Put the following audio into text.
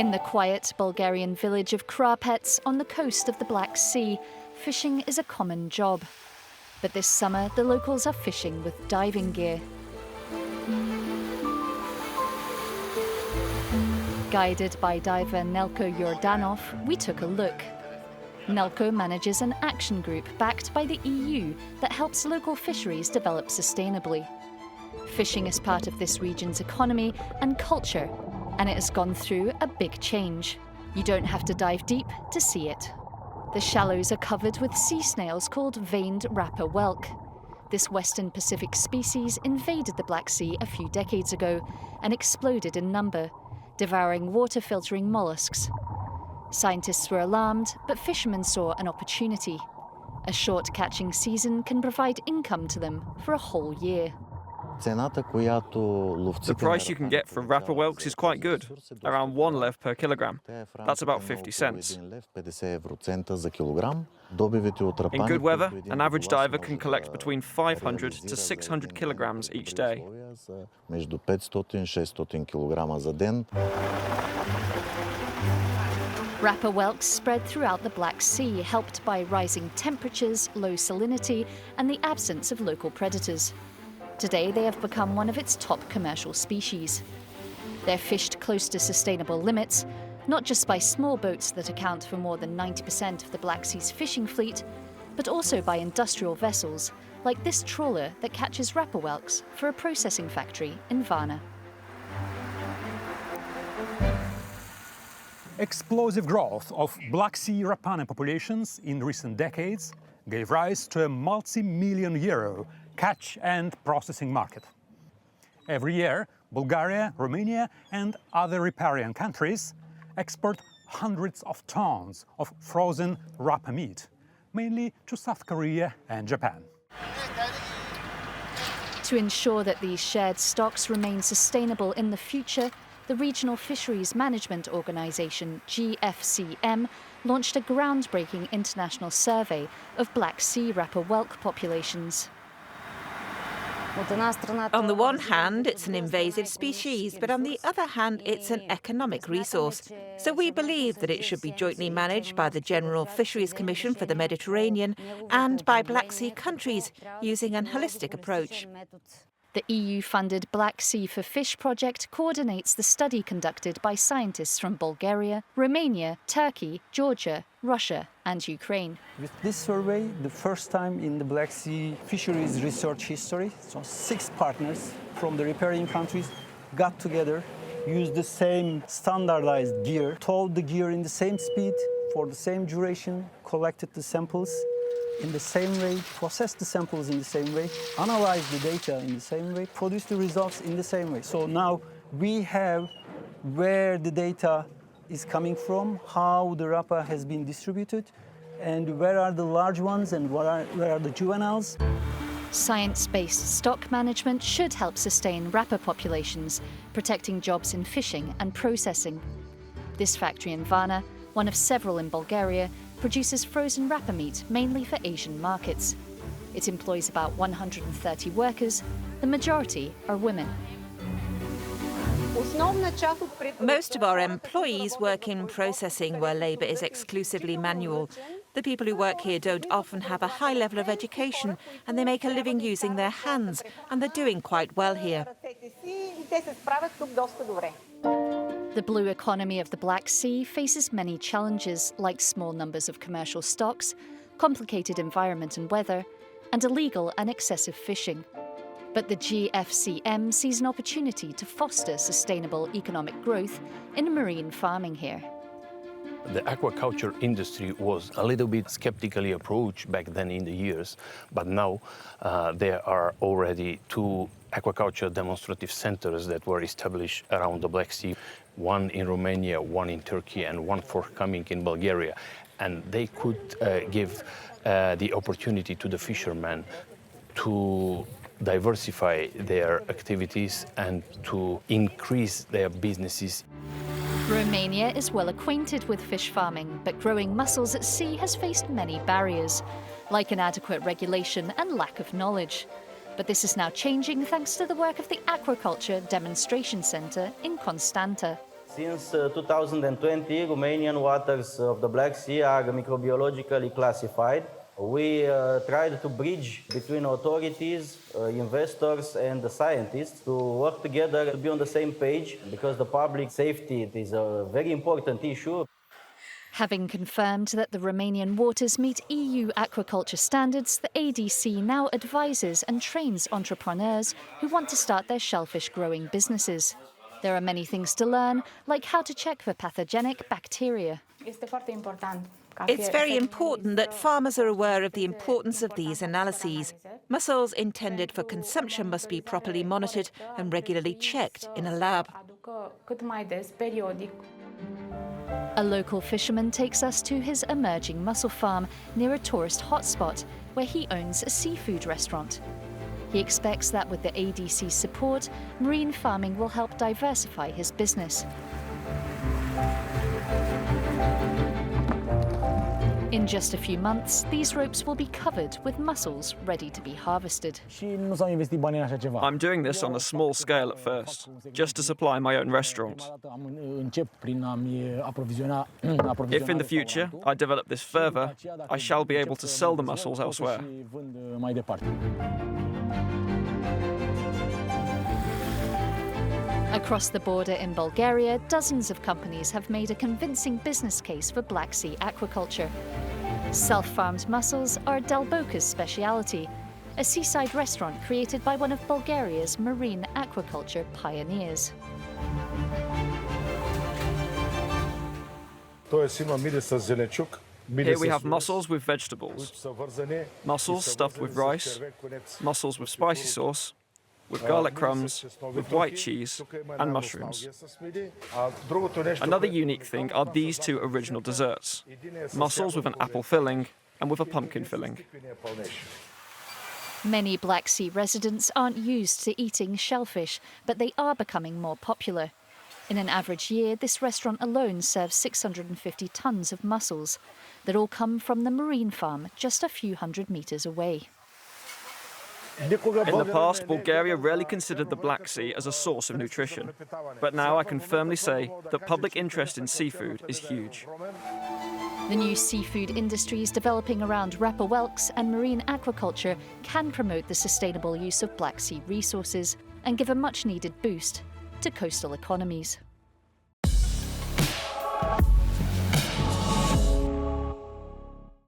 In the quiet Bulgarian village of Krapets on the coast of the Black Sea, fishing is a common job. But this summer, the locals are fishing with diving gear. Guided by diver Nelko Yordanov, we took a look. Nelko manages an action group backed by the EU that helps local fisheries develop sustainably. Fishing is part of this region's economy and culture, and it has gone through a big change. You don't have to dive deep to see it. The shallows are covered with sea snails called veined Rapper whelk. This Western Pacific species invaded the Black Sea a few decades ago and exploded in number, devouring water-filtering mollusks. Scientists were alarmed, but fishermen saw an opportunity. A short catching season can provide income to them for a whole year. The price you can get for Rapper whelks is quite good, around 1 lev per kilogram. That's about 50 cents. In good weather, an average diver can collect between 500 to 600 kilograms each day. Rapper whelks spread throughout the Black Sea, helped by rising temperatures, low salinity, and the absence of local predators. Today, they have become one of its top commercial species. They're fished close to sustainable limits, not just by small boats that account for more than 90% of the Black Sea's fishing fleet, but also by industrial vessels, like this trawler that catches Rapper whelks for a processing factory in Varna. Explosive growth of Black Sea Rapana populations in recent decades gave rise to a multi-million euro catch and processing market. Every year, Bulgaria, Romania and other riparian countries export hundreds of tons of frozen Rapper meat, mainly to South Korea and Japan. To ensure that these shared stocks remain sustainable in the future, the Regional Fisheries Management Organisation, GFCM, launched a groundbreaking international survey of Black Sea Rapper whelk populations. On the one hand, it's an invasive species, but on the other hand, it's an economic resource. So we believe that it should be jointly managed by the General Fisheries Commission for the Mediterranean and by Black Sea countries, using a holistic approach. The EU-funded Black Sea for Fish project coordinates the study conducted by scientists from Bulgaria, Romania, Turkey, Georgia, Russia and Ukraine. With this survey, the first time in the Black Sea fisheries research history, so 6 partners from the riparian countries got together, used the same standardized gear, towed the gear in the same speed for the same duration, collected the samples in the same way, process the samples in the same way, analyze the data in the same way, produce the results in the same way. So now we have where the data is coming from, how the Rapper has been distributed, and where are the large ones and where are the juveniles. Science-based stock management should help sustain Rapper populations, protecting jobs in fishing and processing. This factory in Varna, one of several in Bulgaria, produces frozen Rapper meat mainly for Asian markets. It employs about 130 workers. The majority are women. Most of our employees work in processing where labour is exclusively manual. The people who work here don't often have a high level of education and they make a living using their hands, and they're doing quite well here. The blue economy of the Black Sea faces many challenges, like small numbers of commercial stocks, complicated environment and weather, and illegal and excessive fishing. But the GFCM sees an opportunity to foster sustainable economic growth in marine farming here. The aquaculture industry was a little bit skeptically approached back then in the years, but now there are already 2 aquaculture demonstrative centers that were established around the Black Sea, one in Romania, one in Turkey, and one forthcoming in Bulgaria. And they could give the opportunity to the fishermen to diversify their activities and to increase their businesses. Romania is well acquainted with fish farming, but growing mussels at sea has faced many barriers, like inadequate regulation and lack of knowledge. But this is now changing thanks to the work of the Aquaculture Demonstration Centre in Constanta. Since 2020, Romanian waters of the Black Sea are microbiologically classified. We tried to bridge between authorities, investors and the scientists to work together to be on the same page because the public safety is a very important issue. Having confirmed that the Romanian waters meet EU aquaculture standards, the ADC now advises and trains entrepreneurs who want to start their shellfish growing businesses. There are many things to learn, like how to check for pathogenic bacteria. It's very important that farmers are aware of the importance of these analyses. Mussels intended for consumption must be properly monitored and regularly checked in a lab. A local fisherman takes us to his emerging mussel farm near a tourist hotspot where he owns a seafood restaurant. He expects that with the ADC's support, marine farming will help diversify his business. In just a few months, these ropes will be covered with mussels ready to be harvested. I'm doing this on a small scale at first, just to supply my own restaurant. If in the future I develop this further, I shall be able to sell the mussels elsewhere. Across the border in Bulgaria, dozens of companies have made a convincing business case for Black Sea aquaculture. Self-farmed mussels are Delboca's speciality, a seaside restaurant created by one of Bulgaria's marine aquaculture pioneers. Here we have mussels with vegetables, mussels stuffed with rice, mussels with spicy sauce, with garlic crumbs, with white cheese and mushrooms. Another unique thing are these two original desserts, mussels with an apple filling and with a pumpkin filling. Many Black Sea residents aren't used to eating shellfish, but they are becoming more popular. In an average year, this restaurant alone serves 650 tons of mussels that all come from the marine farm just a few hundred meters away. In the past, Bulgaria rarely considered the Black Sea as a source of nutrition. But now I can firmly say that public interest in seafood is huge. The new seafood industries developing around Rapana and marine aquaculture can promote the sustainable use of Black Sea resources and give a much-needed boost to coastal economies.